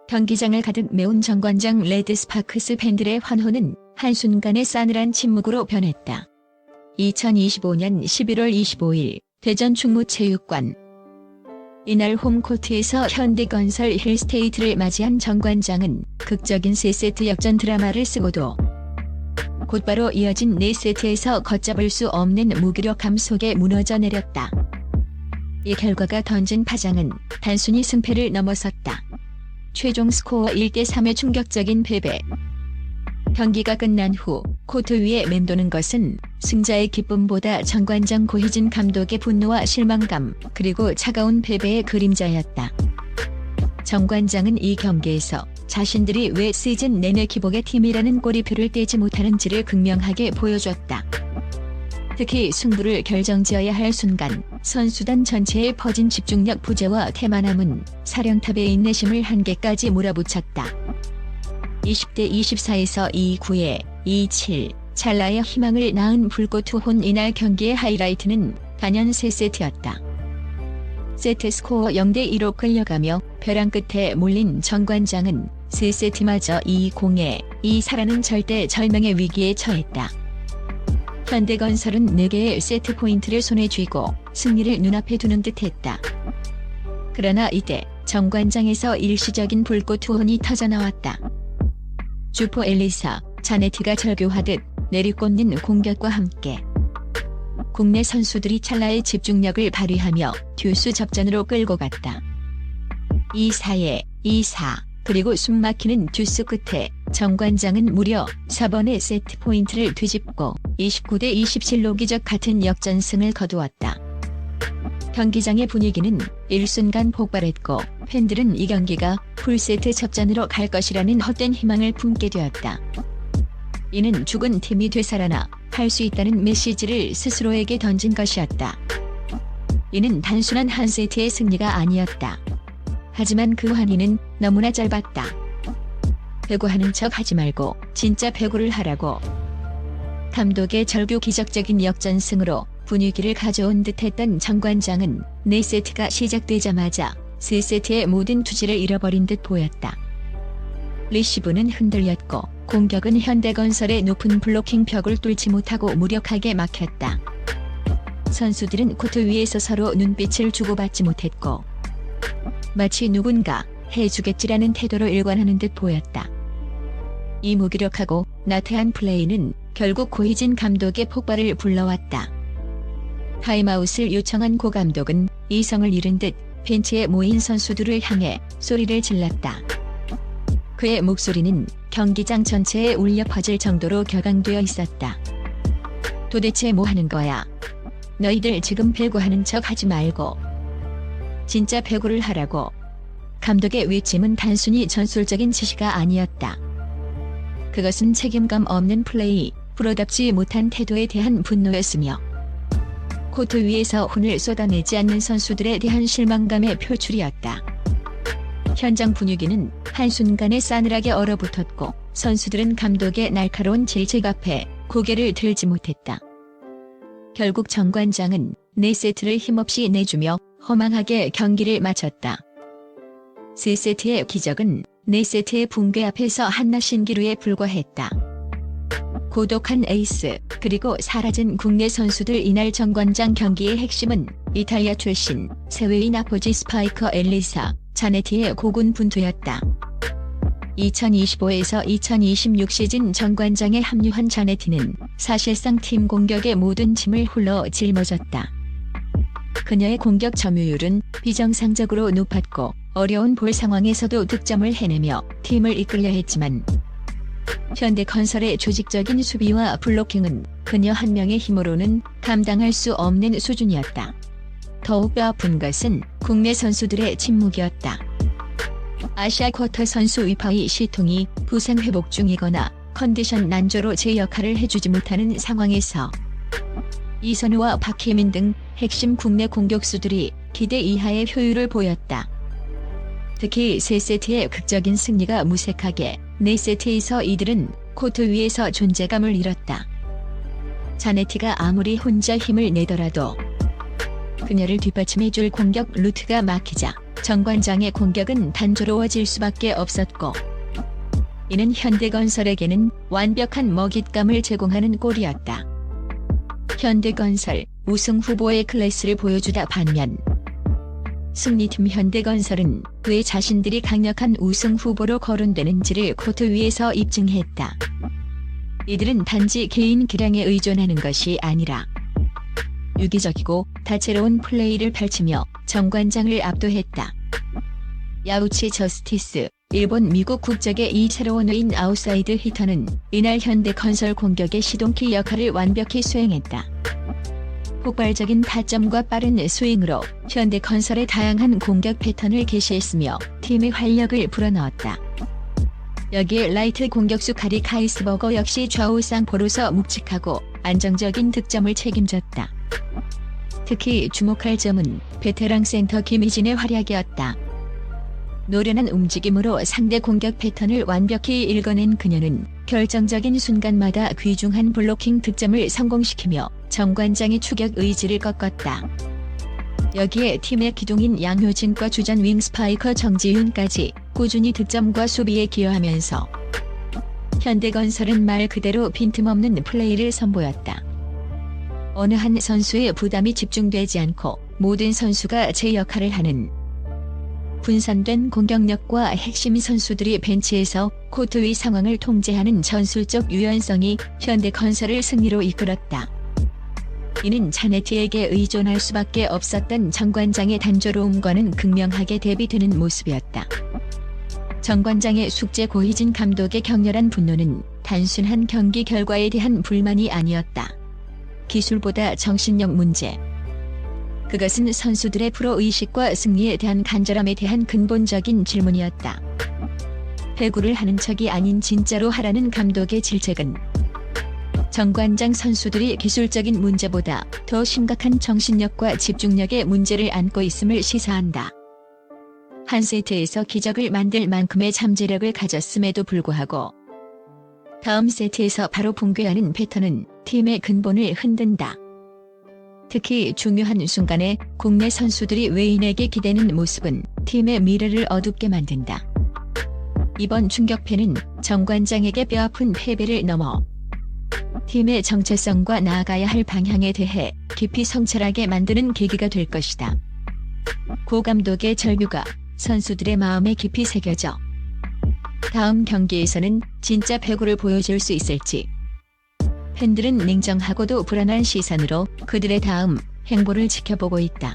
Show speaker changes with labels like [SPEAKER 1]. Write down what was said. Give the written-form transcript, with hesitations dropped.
[SPEAKER 1] 경기장을 가득 메운 정관장 레드스파크스 팬들의 환호는 한순간에 싸늘한 침묵으로 변했다. 2025년 11월 25일 대전 충무체육관. 이날 홈코트에서 현대건설 힐스테이트를 맞이한 정관장은 극적인 3세트 역전 드라마를 쓰고도 곧바로 이어진 4세트에서 걷잡을 수 없는 무기력함 속에 무너져 내렸다. 이 결과가 던진 파장은 단순히 승패를 넘어섰다. 최종 스코어 1대3의 충격적인 패배. 경기가 끝난 후 코트 위에 맴도는 것은 승자의 기쁨보다 정관장 고희진 감독의 분노와 실망감, 그리고 차가운 패배의 그림자였다. 정관장은 이 경기에서 자신들이 왜 시즌 내내 기복의 팀이라는 꼬리표를 떼지 못하는지를 극명하게 보여줬다. 특히 승부를 결정지어야 할 순간 선수단 전체에 퍼진 집중력 부재와 태만함은 사령탑의 인내심을 한계까지 몰아붙였다. 20대 24에서 2-9에 2-7, 찰나의 희망을 낳은 불꽃 투혼. 이날 경기의 하이라이트는 단연 3세트였다. 세트 스코어 0대2로 끌려가며 벼랑 끝에 몰린 정관장은 3세트마저 2-0에 2-4라는 절대 절명의 위기에 처했다. 현대건설은 4개의 세트 포인트를 손에 쥐고 승리를 눈앞에 두는 듯했다. 그러나 이때 정관장에서 일시적인 불꽃 투혼이 터져나왔다. 주포 엘리사, 자네티가 절규하듯 내리꽂는 공격과 함께 국내 선수들이 찰나의 집중력을 발휘하며 듀스 접전으로 끌고 갔다. 2-4에 2-4, 그리고 숨막히는 듀스 끝에 정관장은 무려 4번의 세트 포인트를 뒤집고 29대 27로 기적 같은 역전승을 거두었다. 경기장의 분위기는 일순간 폭발했고 팬들은 이 경기가 풀세트 접전으로 갈 것이라는 헛된 희망을 품게 되었다. 이는 죽은 팀이 되살아나 할 수 있다는 메시지를 스스로에게 던진 것이었다. 이는 단순한 한 세트의 승리가 아니었다. 하지만 그 환희는 너무나 짧았다. 배구하는 척 하지 말고 진짜 배구를 하라고. 감독의 절규 기적적인 역전승으로 분위기를 가져온 듯했던 정관장은 4세트가 시작되자마자 3세트의 모든 투지를 잃어버린 듯 보였다. 리시브는 흔들렸고 공격은 현대건설의 높은 블로킹 벽을 뚫지 못하고 무력하게 막혔다. 선수들은 코트 위에서 서로 눈빛을 주고받지 못했고 마치 누군가 해주겠지라는 태도로 일관하는 듯 보였다. 이 무기력하고 나태한 플레이는 결국 고희진 감독의 폭발을 불러왔다. 타임아웃을 요청한 고 감독은 이성을 잃은 듯 벤치에 모인 선수들을 향해 소리를 질렀다. 그의 목소리는 경기장 전체에 울려 퍼질 정도로 격앙되어 있었다. 도대체 뭐 하는 거야? 너희들 지금 배구하는 척 하지 말고 진짜 배구를 하라고. 감독의 외침은 단순히 전술적인 지시가 아니었다. 그것은 책임감 없는 플레이, 프로답지 못한 태도에 대한 분노였으며 코트 위에서 혼을 쏟아내지 않는 선수들에 대한 실망감의 표출이었다. 현장 분위기는 한순간에 싸늘하게 얼어붙었고 선수들은 감독의 날카로운 질책 앞에 고개를 들지 못했다. 결국 정관장은 4세트를 힘없이 내주며 허망하게 경기를 마쳤다. 3세트의 기적은 4세트의 붕괴 앞에서 한낱 신기루에 불과했다. 고독한 에이스, 그리고 사라진 국내 선수들. 이날 정관장 경기의 핵심은 이탈리아 출신 세웨이 나포지 스파이커 엘리사, 자네티의 고군분투였다. 2025에서 2026 시즌 정관장에 합류한 자네티는 사실상 팀 공격의 모든 짐을 홀로 짊어졌다. 그녀의 공격 점유율은 비정상적으로 높았고 어려운 볼 상황에서도 득점을 해내며 팀을 이끌려 했지만 현대건설의 조직적인 수비와 블로킹은 그녀 한 명의 힘으로는 감당할 수 없는 수준이었다. 더욱 뼈아픈 것은 국내 선수들의 침묵이었다. 아시아 쿼터 선수 위파이 시통이 부상 회복 중이거나 컨디션 난조로 제 역할을 해주지 못하는 상황에서 이선우와 박혜민 등 핵심 국내 공격수들이 기대 이하의 효율을 보였다. 특히 3세트의 극적인 승리가 무색하게 4세트에서 이들은 코트 위에서 존재감을 잃었다. 자네티가 아무리 혼자 힘을 내더라도 그녀를 뒷받침해줄 공격 루트가 막히자 정관장의 공격은 단조로워질 수밖에 없었고, 이는 현대건설에게는 완벽한 먹잇감을 제공하는 꼴이었다. 현대건설 우승 후보의 클래스를 보여주다 반면 승리팀 현대건설은 왜 자신들이 강력한 우승 후보로 거론되는지를 코트 위에서 입증했다. 이들은 단지 개인 기량에 의존하는 것이 아니라 유기적이고 다채로운 플레이를 펼치며 정관장을 압도했다. 야우치 저스티스, 일본 미국 국적의 이 새로운 외인 아웃사이드 히터는 이날 현대건설 공격의 시동키 역할을 완벽히 수행했다. 폭발적인 타점과 빠른 스윙으로 현대건설의 다양한 공격 패턴을 개시했으며 팀의 활력을 불어넣었다. 여기에 라이트 공격수 카리 카이스버거 역시 좌우 쌍포로서 묵직하고 안정적인 득점을 책임졌다. 특히 주목할 점은 베테랑 센터 김희진의 활약이었다. 노련한 움직임으로 상대 공격 패턴을 완벽히 읽어낸 그녀는 결정적인 순간마다 귀중한 블로킹 득점을 성공시키며 정관장의 추격 의지를 꺾었다. 여기에 팀의 기둥인 양효진과 주전 윙 스파이커 정지윤까지 꾸준히 득점과 수비에 기여하면서 현대건설은 말 그대로 빈틈없는 플레이를 선보였다. 어느 한 선수의 부담이 집중되지 않고 모든 선수가 제 역할을 하는 분산된 공격력과 핵심 선수들이 벤치에서 코트 위 상황을 통제하는 전술적 유연성이 현대건설을 승리로 이끌었다. 이는 자네트에게 의존할 수밖에 없었던 정관장의 단조로움과는 극명하게 대비되는 모습이었다. 정관장의 숙제 고희진 감독의 격렬한 분노는 단순한 경기 결과에 대한 불만이 아니었다. 기술보다 정신력 문제. 그것은 선수들의 프로의식과 승리에 대한 간절함에 대한 근본적인 질문이었다. 배구를 하는 척이 아닌 진짜로 하라는 감독의 질책은 정관장 선수들이 기술적인 문제보다 더 심각한 정신력과 집중력의 문제를 안고 있음을 시사한다. 한 세트에서 기적을 만들 만큼의 잠재력을 가졌음에도 불구하고 다음 세트에서 바로 붕괴하는 패턴은 팀의 근본을 흔든다. 특히 중요한 순간에 국내 선수들이 외인에게 기대는 모습은 팀의 미래를 어둡게 만든다. 이번 충격패는 정관장에게 뼈아픈 패배를 넘어 팀의 정체성과 나아가야 할 방향에 대해 깊이 성찰하게 만드는 계기가 될 것이다. 고 감독의 절규가 선수들의 마음에 깊이 새겨져 다음 경기에서는 진짜 배구를 보여줄 수 있을지 팬들은 냉정하고도 불안한 시선으로 그들의 다음 행보를 지켜보고 있다.